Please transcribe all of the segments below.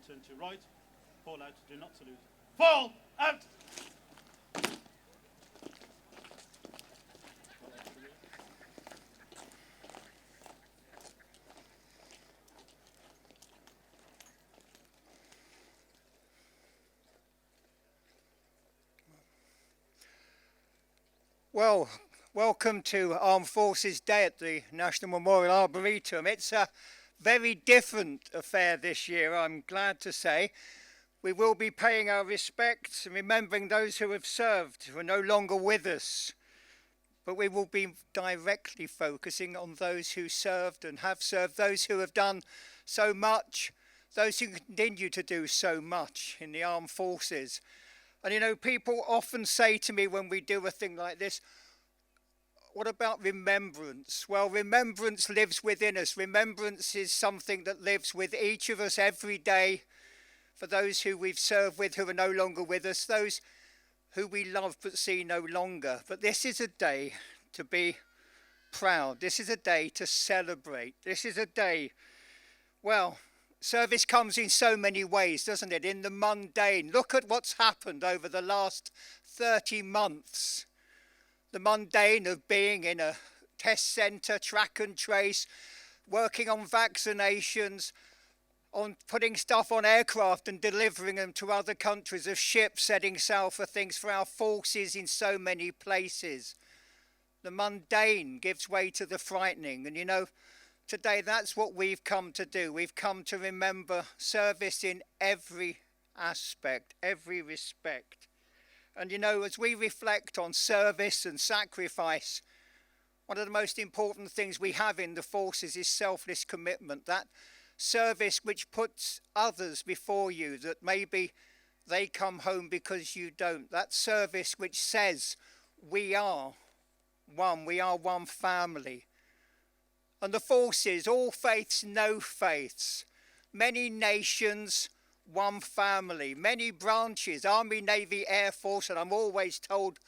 turn to right, fall out, do not salute. Fall out! Well, welcome to Armed Forces Day at the National Memorial Arboretum. It's a very different affair this year, I'm glad to say. We will be paying our respects and remembering those who have served, who are no longer with us. But we will be directly focusing on those who served and have served, those who have done so much, those who continue to do so much in the armed forces. And you know, people often say to me when we do a thing like this, what about remembrance? Well, remembrance lives within us. Remembrance is something that lives with each of us every day. For those who we've served with who are no longer with us, those who we love but see no longer. But this is a day to be proud. This is a day to celebrate. This is a day, well, service comes in so many ways, doesn't it? In the mundane. Look at what's happened over the last 30 months. The mundane of being in a test centre, track and trace, working on vaccinations, on putting stuff on aircraft and delivering them to other countries, of ships setting sail for things for our forces in so many places. The mundane gives way to the frightening. And you know, today that's what we've come to do. We've come to remember service in every aspect, every respect. And you know, as we reflect on service and sacrifice, one of the most important things we have in the forces is selfless commitment. That service which puts others before you, that maybe they come home because you don't. That service which says we are one family. And the forces, all faiths, no faiths, many nations, one family, many branches, Army, Navy, Air Force, and I'm always told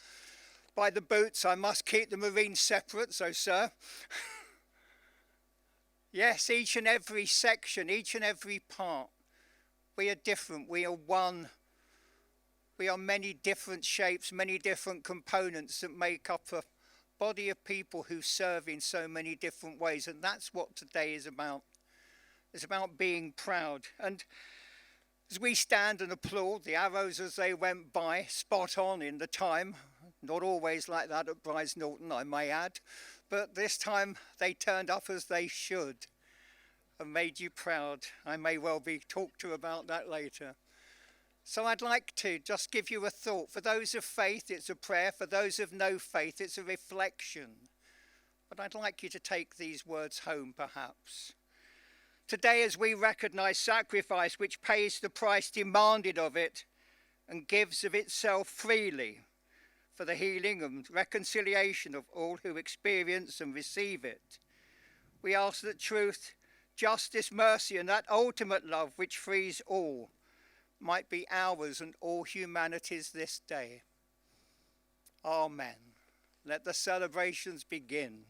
by the boots I must keep the Marines separate, so sir. Yes, each and every section, each and every part, we are different, we are one. We are many different shapes, many different components that make up a body of people who serve in so many different ways. And that's what today is about. It's about being proud. And as we stand and applaud the arrows as they went by, spot on in the time, not always like that at Brize Norton, I may add, but this time they turned up as they should and made you proud. I may well be talked to about that later. So I'd like to just give you a thought. For those of faith, it's a prayer. For those of no faith, it's a reflection. But I'd like you to take these words home, perhaps. Today, as we recognize sacrifice which pays the price demanded of it and gives of itself freely for the healing and reconciliation of all who experience and receive it, we ask that truth, justice, mercy, and that ultimate love which frees all might be ours and all humanity's this day. Amen. Let the celebrations begin.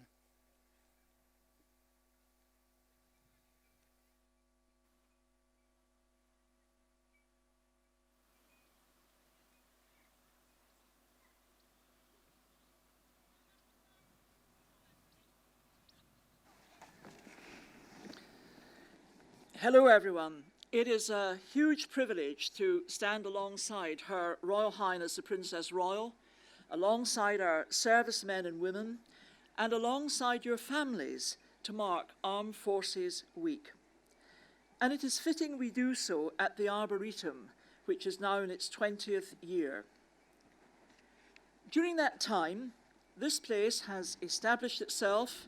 Hello everyone. It is a huge privilege to stand alongside Her Royal Highness the Princess Royal, alongside our servicemen and women, and alongside your families to mark Armed Forces Week. And it is fitting we do so at the Arboretum, which is now in its 20th year. During that time, this place has established itself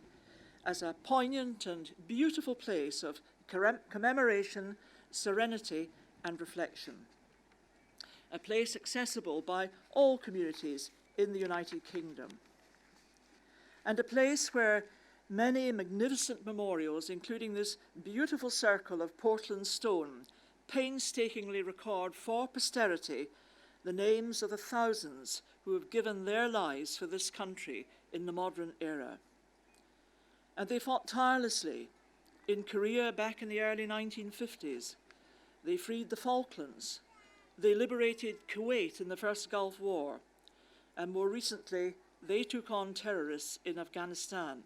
as a poignant and beautiful place of commemoration, serenity, and reflection. A place accessible by all communities in the United Kingdom. And a place where many magnificent memorials, including this beautiful circle of Portland stone, painstakingly record for posterity the names of the thousands who have given their lives for this country in the modern era. And they fought tirelessly in Korea back in the early 1950s, They freed the Falklands. They liberated Kuwait in the First Gulf War. And more recently, they took on terrorists in Afghanistan.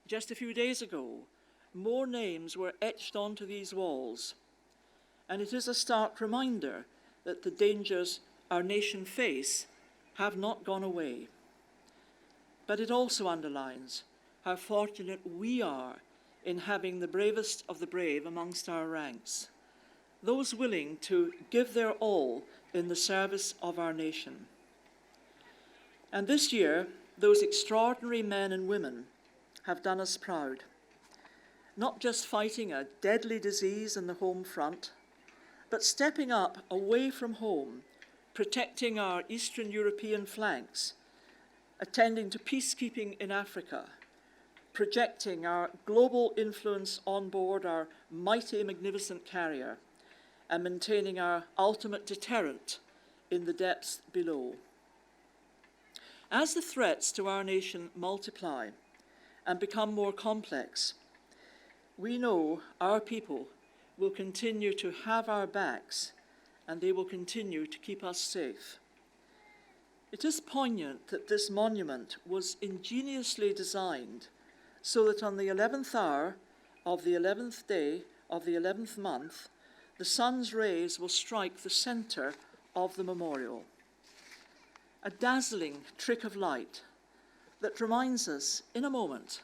Just a few days ago, more names were etched onto these walls. And it is a stark reminder that the dangers our nation face have not gone away. But it also underlines how fortunate we are in having the bravest of the brave amongst our ranks, those willing to give their all in the service of our nation. And this year, those extraordinary men and women have done us proud, not just fighting a deadly disease in the home front, but stepping up away from home, protecting our Eastern European flanks, attending to peacekeeping in Africa, projecting our global influence on board our mighty, magnificent carrier, and maintaining our ultimate deterrent in the depths below. As the threats to our nation multiply and become more complex, we know our people will continue to have our backs, and they will continue to keep us safe. It is poignant that this monument was ingeniously designed so that on the 11th hour of the 11th day of the 11th month, the sun's rays will strike the center of the memorial. A dazzling trick of light that reminds us in a moment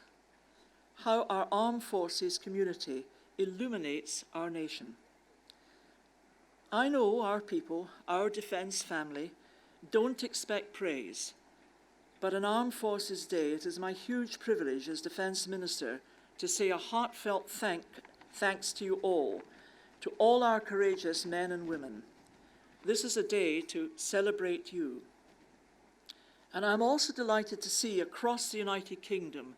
how our armed forces community illuminates our nation. I know our people, our defence family, don't expect praise, but on Armed Forces Day, it is my huge privilege as Defence Minister to say a heartfelt thanks to you all, to all our courageous men and women. This is a day to celebrate you. And I'm also delighted to see across the United Kingdom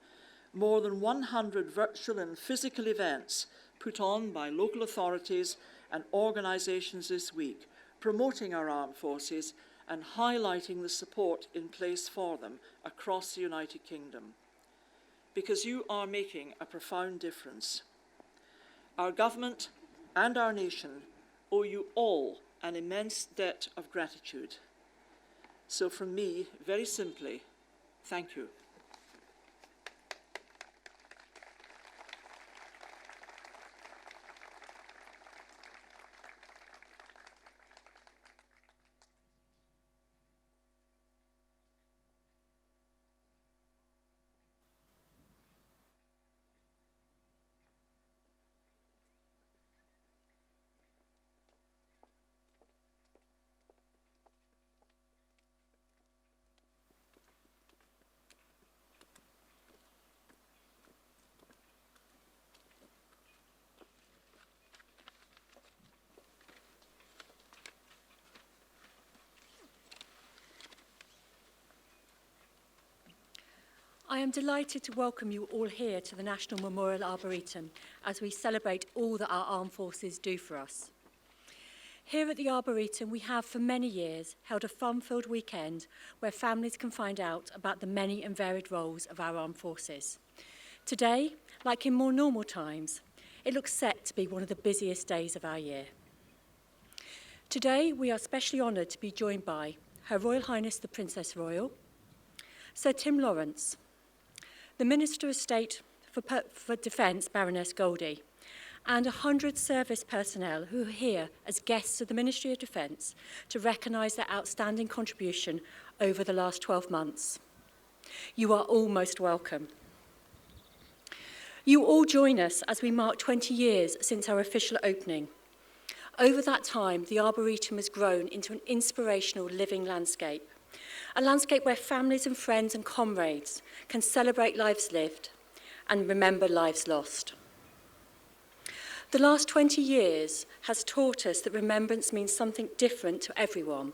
more than 100 virtual and physical events put on by local authorities and organisations this week, promoting our armed forces and highlighting the support in place for them across the United Kingdom. Because you are making a profound difference. Our government and our nation owe you all an immense debt of gratitude. So from me, very simply, thank you. I am delighted to welcome you all here to the National Memorial Arboretum as we celebrate all that our armed forces do for us. Here at the Arboretum, we have for many years held a fun-filled weekend where families can find out about the many and varied roles of our armed forces. Today, like in more normal times, it looks set to be one of the busiest days of our year. Today, we are especially honoured to be joined by Her Royal Highness the Princess Royal, Sir Tim Lawrence, the Minister of State for Defence, Baroness Goldie, and 100 service personnel who are here as guests of the Ministry of Defence to recognise their outstanding contribution over the last 12 months. You are all most welcome. You all join us as we mark 20 years since our official opening. Over that time, the Arboretum has grown into an inspirational living landscape, a landscape where families and friends and comrades can celebrate lives lived and remember lives lost. The last 20 years has taught us that remembrance means something different to everyone,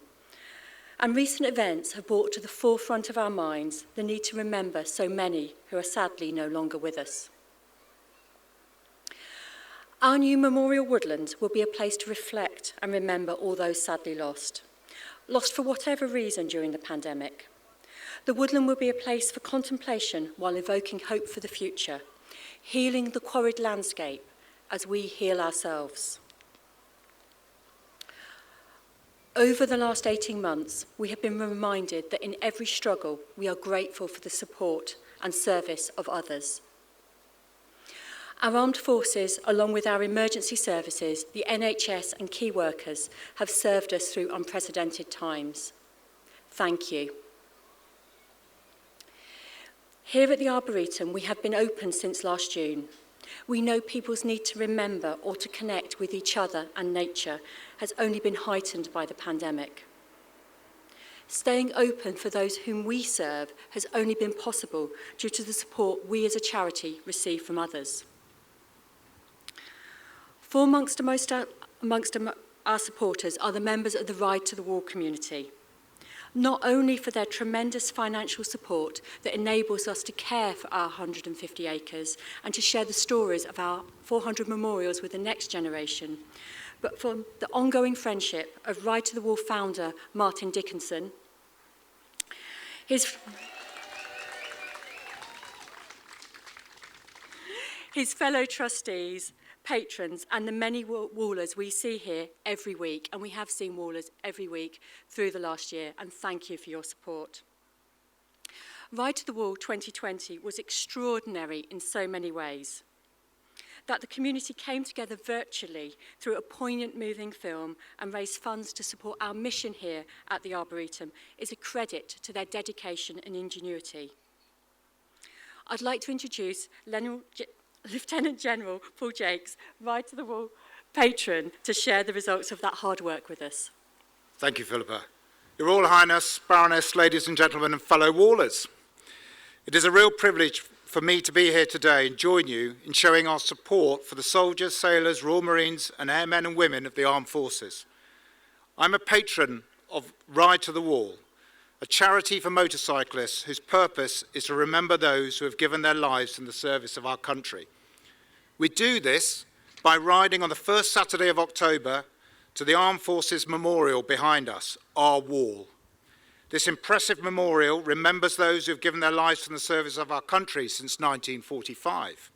and recent events have brought to the forefront of our minds the need to remember so many who are sadly no longer with us. Our new memorial woodland will be a place to reflect and remember all those sadly lost for whatever reason during the pandemic. The woodland will be a place for contemplation while evoking hope for the future, healing the quarried landscape as we heal ourselves. Over the last 18 months, we have been reminded that in every struggle, we are grateful for the support and service of others. Our armed forces, along with our emergency services, the NHS and key workers, have served us through unprecedented times. Thank you. Here at the Arboretum, we have been open since last June. We know people's need to remember or to connect with each other and nature has only been heightened by the pandemic. Staying open for those whom we serve has only been possible due to the support we as a charity receive from others. Foremost amongst our supporters are the members of the Ride to the Wall community, not only for their tremendous financial support that enables us to care for our 150 acres and to share the stories of our 400 memorials with the next generation, but for the ongoing friendship of Ride to the Wall founder Martin Dickinson, his fellow trustees, patrons and the many wallers we see here every week, and we have seen wallers every week through the last year, and thank you for your support. Ride to the Wall 2020 was extraordinary in so many ways. That the community came together virtually through a poignant moving film and raised funds to support our mission here at the Arboretum is a credit to their dedication and ingenuity. I'd like to introduce Lieutenant General Paul Jakes, Ride to the Wall patron, to share the results of that hard work with us. Thank you, Philippa. Your Royal Highness, Baroness, ladies and gentlemen, and fellow wallers. It is a real privilege for me to be here today and join you in showing our support for the soldiers, sailors, Royal Marines and airmen and women of the armed forces. I'm a patron of Ride to the Wall, a charity for motorcyclists whose purpose is to remember those who have given their lives in the service of our country. We do this by riding on the first Saturday of October to the Armed Forces Memorial behind us, our wall. This impressive memorial remembers those who have given their lives in the service of our country since 1945.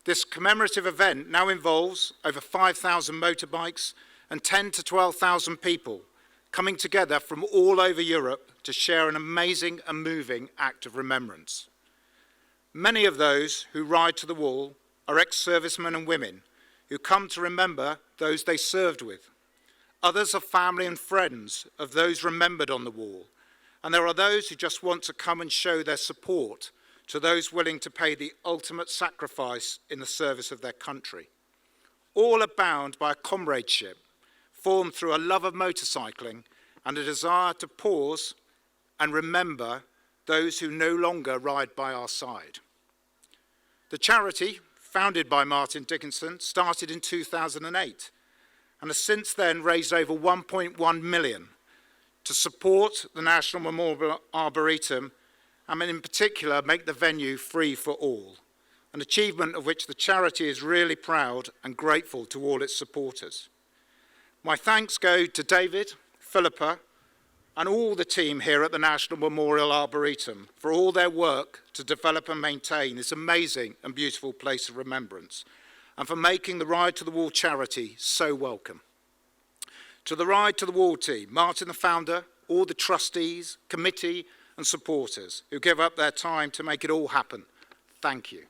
This commemorative event now involves over 5,000 motorbikes and 10 to 12,000 people coming together from all over Europe to share an amazing and moving act of remembrance. Many of those who ride to the wall are ex-servicemen and women who come to remember those they served with. Others are family and friends of those remembered on the wall. And there are those who just want to come and show their support to those willing to pay the ultimate sacrifice in the service of their country. All are bound by a comradeship formed through a love of motorcycling and a desire to pause and remember those who no longer ride by our side. The charity, founded by Martin Dickinson, started in 2008 and has since then raised over 1.1 million to support the National Memorial Arboretum and in particular make the venue free for all, an achievement of which the charity is really proud and grateful to all its supporters. My thanks go to David, Philippa, and all the team here at the National Memorial Arboretum for all their work to develop and maintain this amazing and beautiful place of remembrance, and for making the Ride to the Wall charity so welcome. To the Ride to the Wall team, Martin the founder, all the trustees, committee and supporters who give up their time to make it all happen, thank you.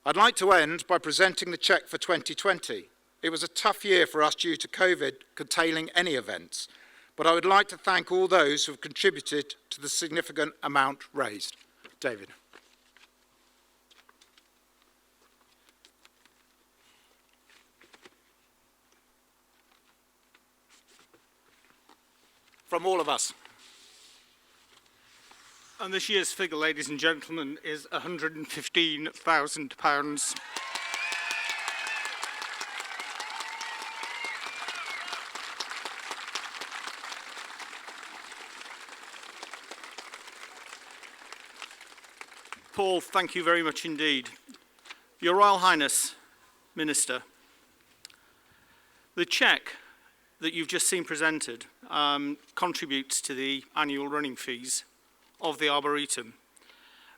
I'd like to end by presenting the cheque for 2020. It was a tough year for us due to COVID curtailing any events, but I would like to thank all those who have contributed to the significant amount raised. David. From all of us. And this year's figure, ladies and gentlemen, is £115,000. Paul, thank you very much indeed. Your Royal Highness, Minister, the cheque that you've just seen presented contributes to the annual running fees of the Arboretum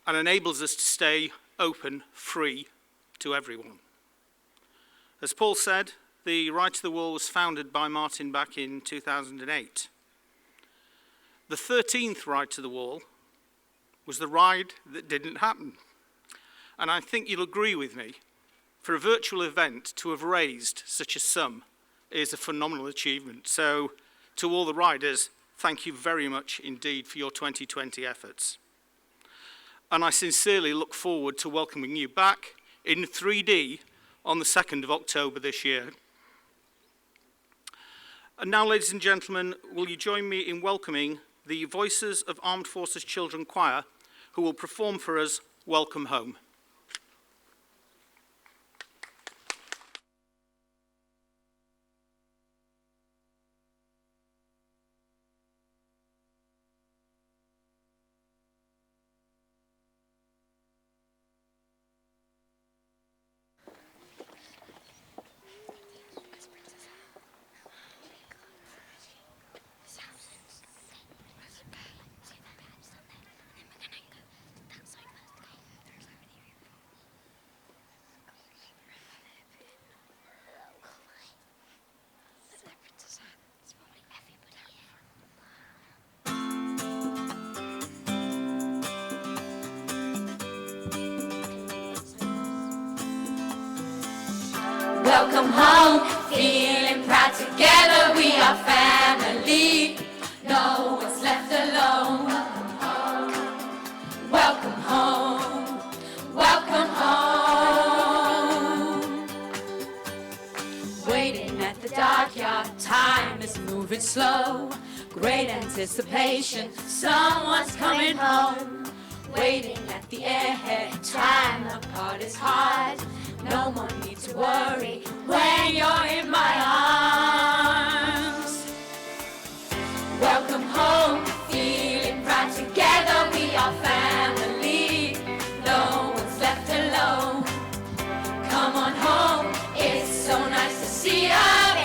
and enables us to stay open, free to everyone. As Paul said, the Ride to the Wall was founded by Martin back in 2008. The 13th Ride to the Wall was the ride that didn't happen. And I think you'll agree with me, for a virtual event to have raised such a sum is a phenomenal achievement. So to all the riders, thank you very much indeed for your 2020 efforts. And I sincerely look forward to welcoming you back in 3D on the 2nd of October this year. And now, ladies and gentlemen, will you join me in welcoming the Voices of Armed Forces Children Choir, who will perform for us Welcome Home. Welcome home, feeling proud together, we are family. No one's left alone. Welcome home, welcome home. Waiting at the dockyard, time is moving slow. Great anticipation, someone's coming home. Waiting at the airhead, time apart is hard. No more need to worry when you're in my arms. Welcome home, feeling proud together, we are family. No one's left alone. Come on home, it's so nice to see you.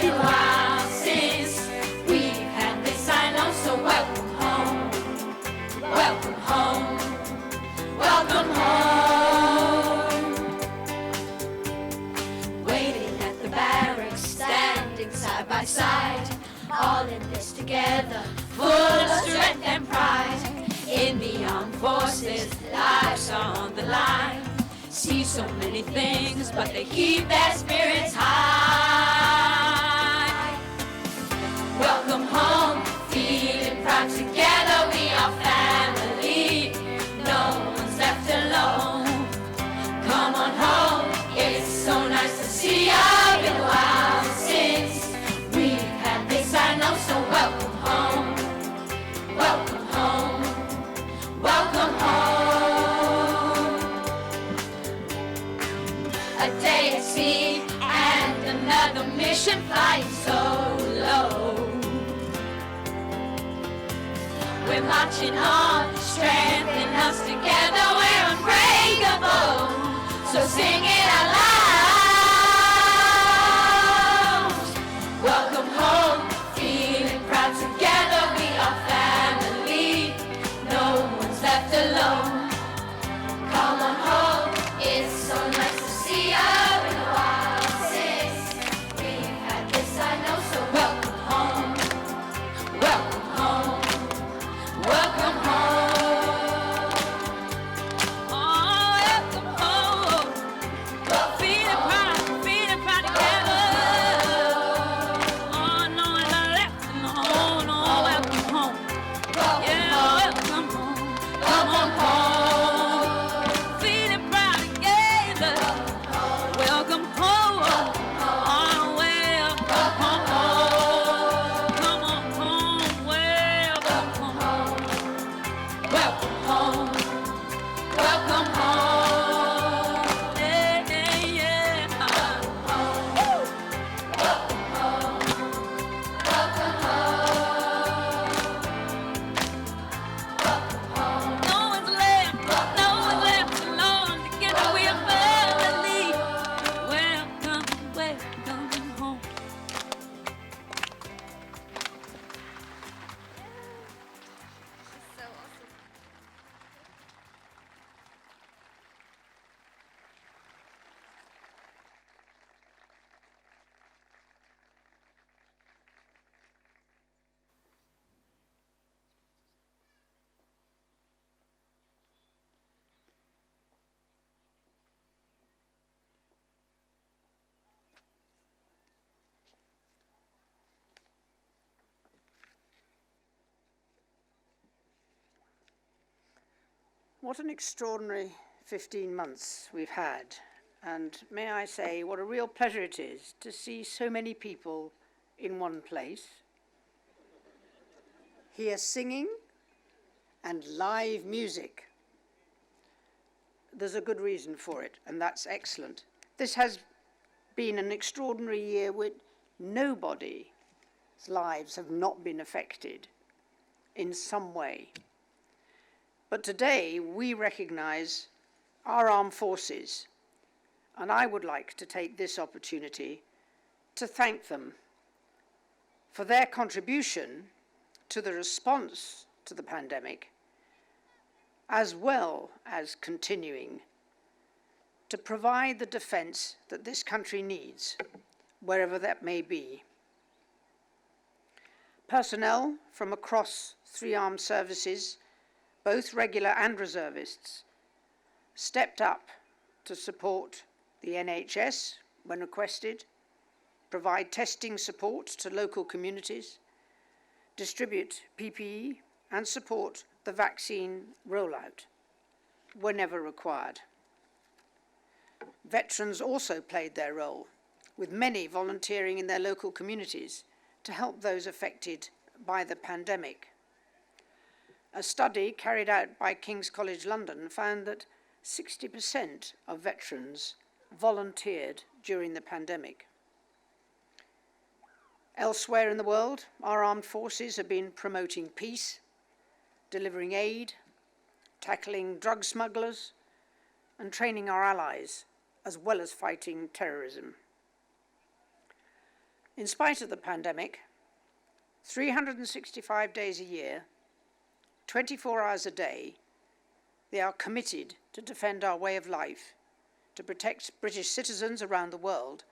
Been a while since we've had this, I know, so welcome home. Welcome home, welcome home. Side by side, all in this together, full of strength and pride. In the armed forces, lives are on the line. See so many things, but they keep their spirits high. Welcome home, feeling proud together, we are family. No one's left alone. Come on home, it's so nice to see you. Been a while since we've had this, I know, so welcome home. Welcome home. Welcome home. A day at sea and another mission flying solo. We're marching on, strengthening us together, we're unbreakable. So sing it out loud. Welcome home, feeling proud together, we are family. No one's left alone. Come on home, it's so nice to see you. Been a while since we've had this, I know, so welcome home. Welcome home. Welcome home. Oh, welcome home. What an extraordinary 15 months we've had. And may I say, what a real pleasure it is to see so many people in one place, hear singing and live music. There's a good reason for it, and that's excellent. This has been an extraordinary year with nobody's lives have not been affected in some way. But today we recognize our armed forces, and I would like to take this opportunity to thank them for their contribution to the response to the pandemic, as well as continuing to provide the defense that this country needs, wherever that may be. Personnel from across 3 armed services, both regular and reservists, stepped up to support the NHS when requested, provide testing support to local communities, distribute PPE, and support the vaccine rollout whenever required. Veterans also played their role, with many volunteering in their local communities to help those affected by the pandemic. A study carried out by King's College London found that 60% of veterans volunteered during the pandemic. Elsewhere in the world, our armed forces have been promoting peace, delivering aid, tackling drug smugglers, and training our allies, as well as fighting terrorism. In spite of the pandemic, 365 days a year, 24 hours a day, they are committed to defend our way of life, to protect British citizens around the world,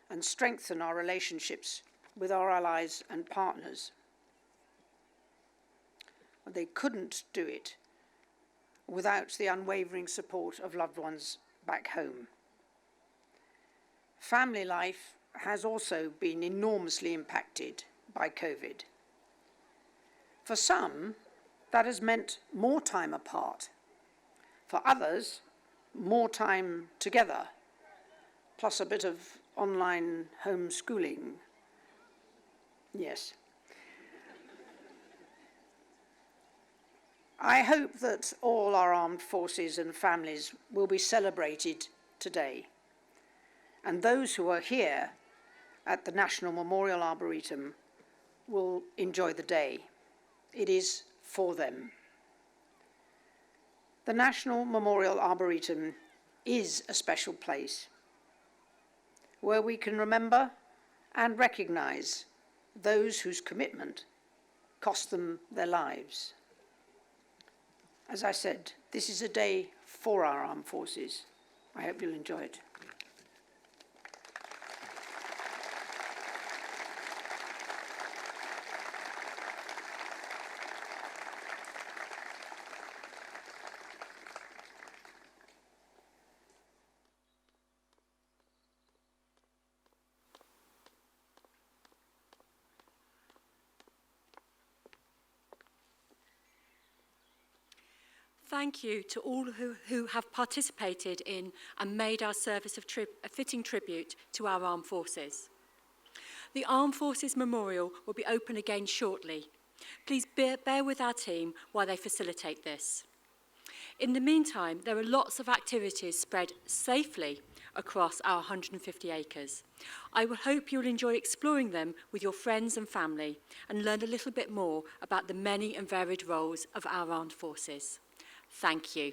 and strengthen our relationships with our allies and partners. But they couldn't do it without the unwavering support of loved ones back home. Family life has also been enormously impacted by COVID. For some, that has meant more time apart. For others, more time together, plus a bit of online homeschooling. Yes. I hope that all our armed forces and families will be celebrated today. And those who are here at the National Memorial Arboretum will enjoy the day. It is for them. The National Memorial Arboretum is a special place where we can remember and recognize those whose commitment cost them their lives. As I said, this is a day for our armed forces. I hope you'll enjoy it. Thank you to all who have participated in and made our service a fitting tribute to our armed forces. The Armed Forces Memorial will be open again shortly. Please bear with our team while they facilitate this. In the meantime, there are lots of activities spread safely across our 150 acres. I will hope you'll enjoy exploring them with your friends and family and learn a little bit more about the many and varied roles of our armed forces. Thank you.